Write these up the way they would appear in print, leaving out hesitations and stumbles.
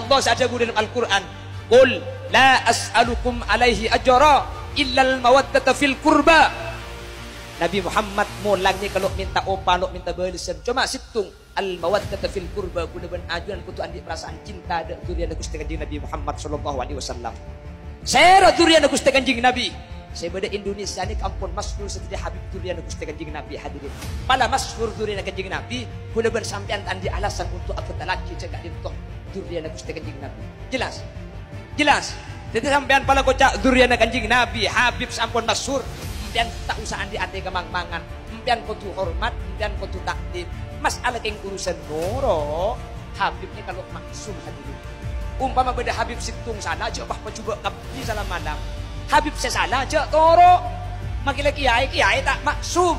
Allah saja dalam Al-Quran, qul la as'alukum alaihi ajra illal mawaddata fil qurba. Nabi Muhammad mulangnya kalau minta opa, kalau minta balasan, cuma situng al mawaddata fil qurba, guna ben ajuan kutu andi perasaan cinta dan durian Gusti Kanjeng Nabi Muhammad sallallahu alaihi wasallam. Saya durian Gusti Kanjeng Nabi. Saya beda Indonesia ini kampung masyhur seperti Habib durian Gusti Kanjeng Nabi hadirin. Pala masyhur durian Kanjeng Nabi, guna ben sampean andi alasan untuk aku talaki cegak dintok durian Gusti Kanjeng Nabi. Jelas? Jelas. Jadi sampean pala kocak durian Kanjeng Nabi, Habib sampun masyhur. Kemudian tak usah andi ande kemang-mangan, kemudian kudu hormat, kemudian kudu takdim. Masalah yang urusan noro, Habibnya kalau maksum hadirin. Umpama beda Habib situng sana, coba coba kapli salam malam. Habib sesana aja toro, makilah kiai tak maksum.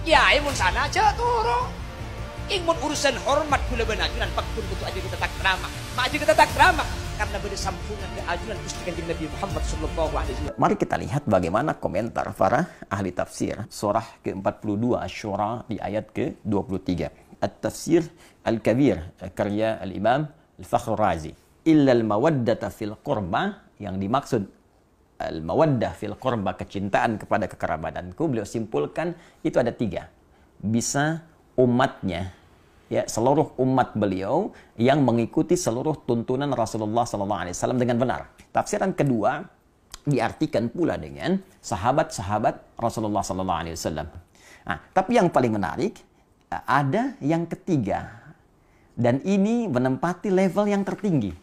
Kiai mun sana aja toro. Ing mun urusan hormat kula benajunan pakun kudu aja kita tak terama. Mak aja kita tak terama. Karena beda sampungan keajuan Gusti Kanjeng Nabi Muhammad sallallahu alaihi wasallam. Mari kita lihat bagaimana komentar para ahli tafsir surah ke-42 Asy-Syura di ayat ke-23. At-Tafsir Al-Kabir karya Al-Imam Al-Fakhr Razi. Illa al-mawaddata fil qurba, yang dimaksud al-mawaddah fil qurba, kecintaan kepada kekerabatanku, beliau simpulkan itu ada 3. Bisa umatnya, ya, seluruh umat beliau yang mengikuti seluruh tuntunan Rasulullah SAW dengan benar. Tafsiran kedua diartikan pula dengan sahabat-sahabat Rasulullah SAW. Nah, tapi yang paling menarik ada yang ketiga, dan ini menempati level yang tertinggi,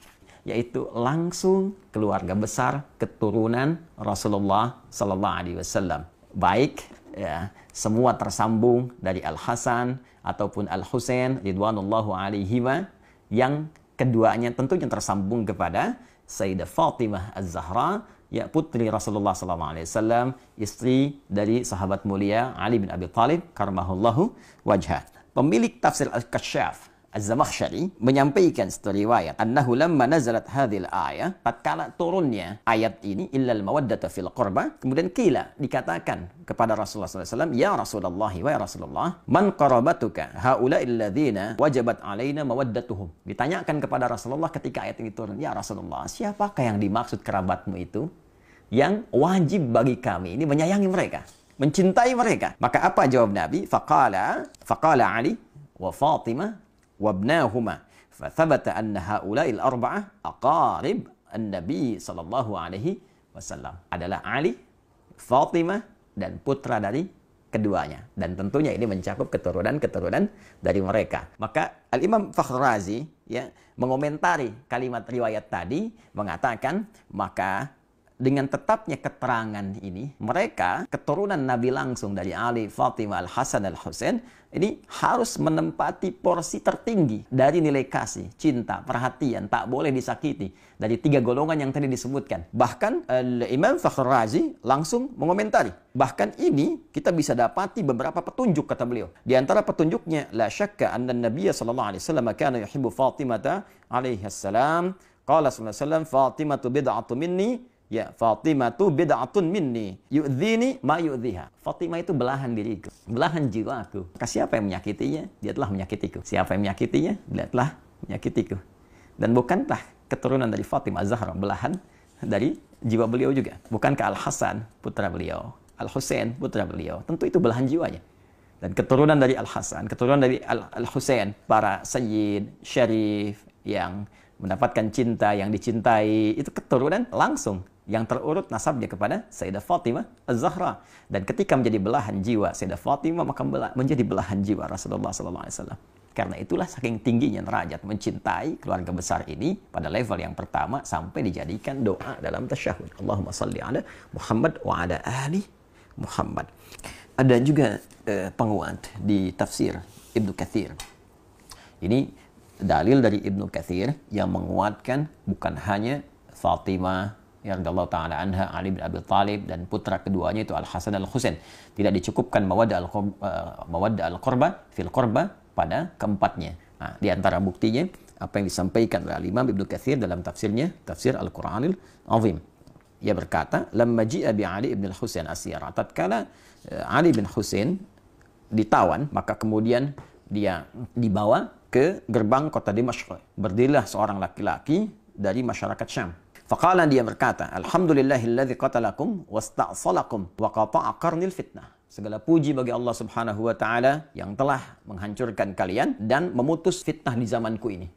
yaitu langsung keluarga besar keturunan Rasulullah SAW. Baik, ya, semua tersambung dari Al-Hasan ataupun Al-Husain ridwanullahu alaihima, yang keduanya tentunya tersambung kepada Sayyidah Fatimah Az-Zahra, ya, putri Rasulullah SAW, istri dari sahabat mulia Ali bin Abi Thalib karamahullahu wajhah. Pemilik tafsir Al-Kasyaf Az-Zamakhsyari menyampaikan satu riwayat, annahu lamma nazalat hadhil ayah, tatkala turunnya ayat ini, illal mawaddata fil qurba, kemudian kila, dikatakan kepada Rasulullah SAW, ya Rasulullah, wa ya Rasulullah, man qarabatuka haula'il ladzina wajabat alaina mawaddatuhum. Ditanyakan kepada Rasulullah ketika ayat ini turun, ya Rasulullah, siapakah yang dimaksud kerabatmu itu yang wajib bagi kami ini menyayangi mereka, mencintai mereka? Maka apa jawab Nabi? Faqala Ali wa Fatimah wabnahuma, fathabata anna haula'il arba'ah aqarib an-nabi sallallahu alaihi wasallam, adalah Ali, Fatimah, dan putra dari keduanya, dan tentunya ini mencakup keturunan-keturunan dari mereka. Maka Al-Imam Fakhr Razi, ya, mengomentari kalimat riwayat tadi, mengatakan maka dengan tetapnya keterangan ini, mereka keturunan Nabi langsung dari Ali, Fatimah, Al-Hasan, Al-Husain, ini harus menempati porsi tertinggi dari nilai kasih, cinta, perhatian, tak boleh disakiti, dari 3 golongan yang tadi disebutkan. Bahkan Imam Fakhr Razi langsung mengomentari, bahkan ini kita bisa dapati beberapa petunjuk, kata beliau. Di antara petunjuknya, la syakka anna Nabiya sallallahu alaihi wasallam kana yuhibbu Fatimata alaihi salam, qala sallallahu alaihi wasallam, Fatimatu bid'atu minni, ya, Fatimatu bid'atun minni yu'dhini ma yu'dhiha. Fatimah itu belahan diriku, belahan jiwaku. Maka siapa yang menyakitinya, dia telah menyakitiku. Siapa yang menyakitinya, dia telah menyakitiku. Dan bukankah keturunan dari Fatimah Az-Zahra belahan dari jiwa beliau juga? Bukankah Al-Hasan putra beliau, Al-Husain putra beliau? Tentu itu belahan jiwanya. Dan keturunan dari Al-Hasan, keturunan dari Al-Husain, para sayyid, syarif, yang mendapatkan cinta, yang dicintai, itu keturunan langsung yang terurut nasabnya kepada Sayyidah Fatimah Az-Zahra. Dan ketika menjadi belahan jiwa Sayyidah Fatimah, maka menjadi belahan jiwa Rasulullah SAW. Karena itulah saking tingginya derajat mencintai keluarga besar ini pada level yang pertama, sampai dijadikan doa dalam tasyahud. Allahumma salli ala Muhammad wa ala ali Muhammad. Ada juga penguat di tafsir Ibnu Katsir. Ini dalil dari Ibnu Katsir yang menguatkan bukan hanya Fatimah ya radhiyallahu taala anha, Ali bin Abi Thalib, dan putra keduanya itu Al-Hasan Al-Husain. Tidak dicukupkan mawaddah al-qurba fil qurba pada keempatnya. Nah, di antara buktinya apa yang disampaikan oleh Imam Ibnu Katsir dalam tafsirnya, Tafsir Al-Qur'anil Azim. Ia berkata, "Lamma ji'a bi Ali ibn al-Husain asyara." Tatkala Ali bin Husain ditawan, maka kemudian dia dibawa ke gerbang kota Dimashq. Berdirilah seorang laki-laki dari masyarakat Syam. Faqala, dia berkata, Alhamdulillahilladzi qatalakum wasta'salakum wa qata'a qarnil fitnah. Segala puji bagi Allah Subhanahu wa taala yang telah menghancurkan kalian dan memutus fitnah di zamanku ini.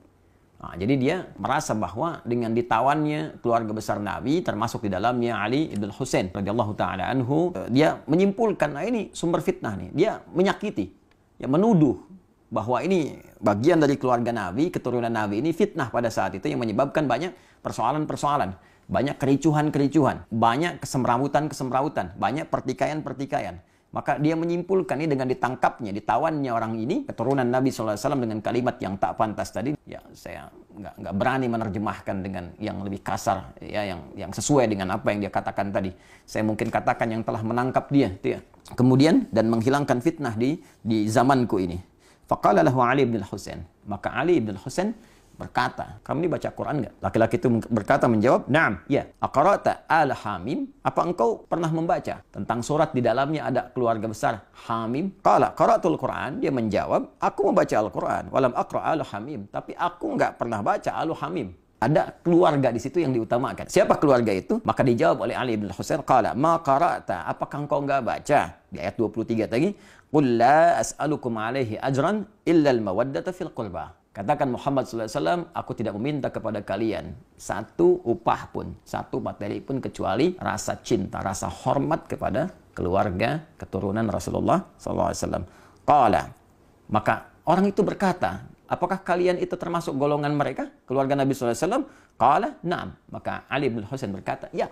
Nah, jadi dia merasa bahwa dengan ditawannya keluarga besar Nabi, termasuk di dalamnya Ali ibn Husain radhiyallahu taala anhu, dia menyimpulkan, nah ini sumber fitnah nih. Dia menyakiti, ya menuduh bahwa ini bagian dari keluarga Nabi, keturunan Nabi ini fitnah pada saat itu yang menyebabkan banyak persoalan-persoalan, banyak kericuhan-kericuhan, banyak kesemrawutan-kesemrawutan, banyak pertikaian-pertikaian. Maka dia menyimpulkan ini dengan ditangkapnya, ditawannya orang ini, keturunan Nabi SAW dengan kalimat yang tak pantas tadi. Ya, saya nggak berani menerjemahkan dengan yang lebih kasar, ya, yang sesuai dengan apa yang dia katakan tadi. Saya mungkin katakan yang telah menangkap dia, ya. Kemudian dan menghilangkan fitnah di zamanku ini. Faqala lahu Ali bin Husain. Maka Ali bin Husain berkata, kamu ini baca Quran nggak? Laki-laki itu berkata, menjawab, na'am, ya. Aqra'ta al Hamim? Apa engkau pernah membaca tentang surat di dalamnya ada keluarga besar Hamim? Qala qara'tul Quran. Dia menjawab, aku membaca Al-Quran. Walam aqra' al Hamim. Tapi aku nggak pernah baca al Hamim. Ada keluarga di situ yang diutamakan. Siapa keluarga itu? Maka dijawab oleh Ali bin Husain, qala ma qara'ta? Apakah engkau nggak baca? Di ayat 23 tadi, qul la as'alukum alaihi ajran illa al-mawaddata fil qurba. Katakan Muhammad SAW, aku tidak meminta kepada kalian satu upah pun, satu materi pun, kecuali rasa cinta, rasa hormat kepada keluarga keturunan Rasulullah SAW. Qala, maka orang itu berkata, apakah kalian itu termasuk golongan mereka, keluarga Nabi SAW? Qala, na'am. Maka Ali bin Husain berkata, ya,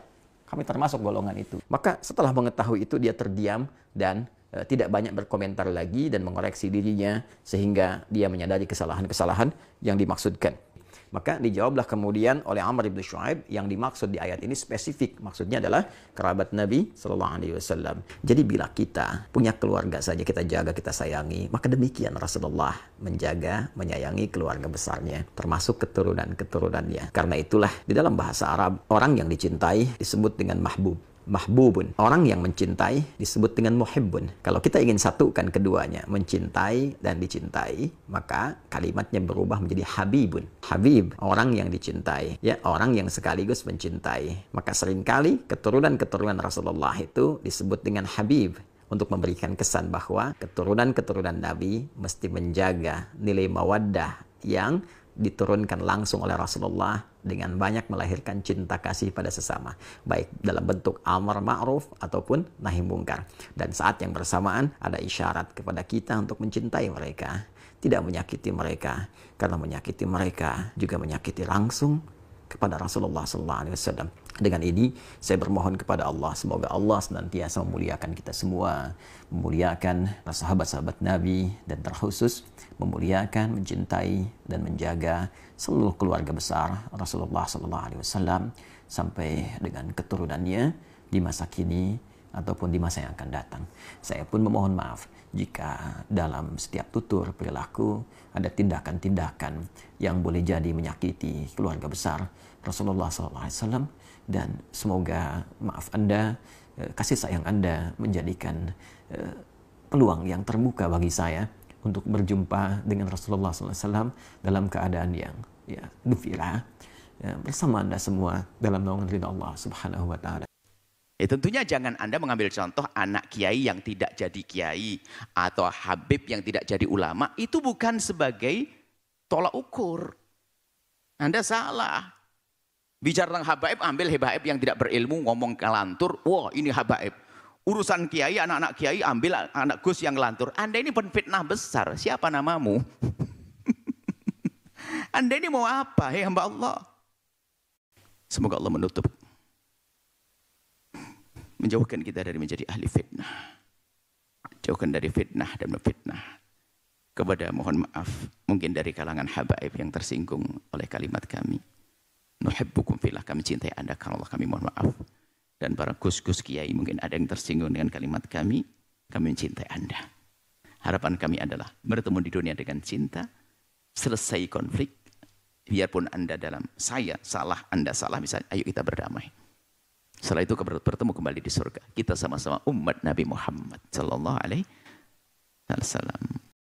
kami termasuk golongan itu. Maka setelah mengetahui itu, dia terdiam dan tidak banyak berkomentar lagi dan mengoreksi dirinya sehingga dia menyadari kesalahan-kesalahan yang dimaksudkan. Maka dijawablah kemudian oleh Amr bin Shu'aib, yang dimaksud di ayat ini spesifik, maksudnya adalah kerabat Nabi Sallallahu Alaihi Wasallam. Jadi bila kita punya keluarga saja kita jaga, kita sayangi, maka demikian Rasulullah menjaga, menyayangi keluarga besarnya, termasuk keturunan-keturunannya. Karena itulah di dalam bahasa Arab, orang yang dicintai disebut dengan mahbub. Mahbubun, orang yang mencintai disebut dengan muhibbun. Kalau kita ingin satukan keduanya, mencintai dan dicintai, maka kalimatnya berubah menjadi habibun. Habib, orang yang dicintai, ya, orang yang sekaligus mencintai. Maka seringkali keturunan-keturunan Rasulullah itu disebut dengan habib, untuk memberikan kesan bahwa keturunan-keturunan Nabi mesti menjaga nilai mawaddah yang diturunkan langsung oleh Rasulullah dengan banyak melahirkan cinta kasih pada sesama, baik dalam bentuk amar ma'ruf ataupun nahi mungkar. Dan saat yang bersamaan ada isyarat kepada kita untuk mencintai mereka, tidak menyakiti mereka, karena menyakiti mereka juga menyakiti langsung kepada Rasulullah SAW. Dengan ini saya bermohon kepada Allah, semoga Allah senantiasa memuliakan kita semua, memuliakan sahabat-sahabat Nabi, dan terkhusus memuliakan, mencintai dan menjaga seluruh keluarga besar Rasulullah SAW sampai dengan keturunannya di masa kini ataupun di masa yang akan datang. Saya pun memohon maaf jika dalam setiap tutur perilaku ada tindakan-tindakan yang boleh jadi menyakiti keluarga besar Rasulullah SAW, dan semoga maaf Anda, kasih sayang Anda menjadikan peluang yang terbuka bagi saya untuk berjumpa dengan Rasulullah SAW dalam keadaan yang gembira bersama Anda semua dalam naungan ridha Allah Subhanahu wa taala. Tentunya jangan Anda mengambil contoh anak kiai yang tidak jadi kiai atau habib yang tidak jadi ulama. Itu bukan sebagai tolak ukur. Anda salah. Bicara tentang habaib, ambil habaib yang tidak berilmu, ngomong kelantur, wah ini habaib. Urusan kiai, anak-anak kiai, ambil anak gus yang ngelantur. Anda ini penfitnah besar, siapa namamu? Anda ini mau apa, hei hamba Allah? Semoga Allah menjauhkan kita dari menjadi ahli fitnah. Jauhkan dari fitnah dan memfitnah. Kepada mohon maaf, mungkin dari kalangan habaib yang tersinggung oleh kalimat kami. Nuhibbukum fillah, kami cintai Anda karena Allah, kami mohon maaf. Dan para gus-gus kiai mungkin ada yang tersinggung dengan kalimat kami mencintai Anda. Harapan kami adalah bertemu di dunia dengan cinta, selesai konflik, biarpun Anda dalam saya salah, Anda salah, misalnya, ayo kita berdamai. Setelah itu bertemu kembali di surga. Kita sama-sama umat Nabi Muhammad sallallahu alaihi wasallam.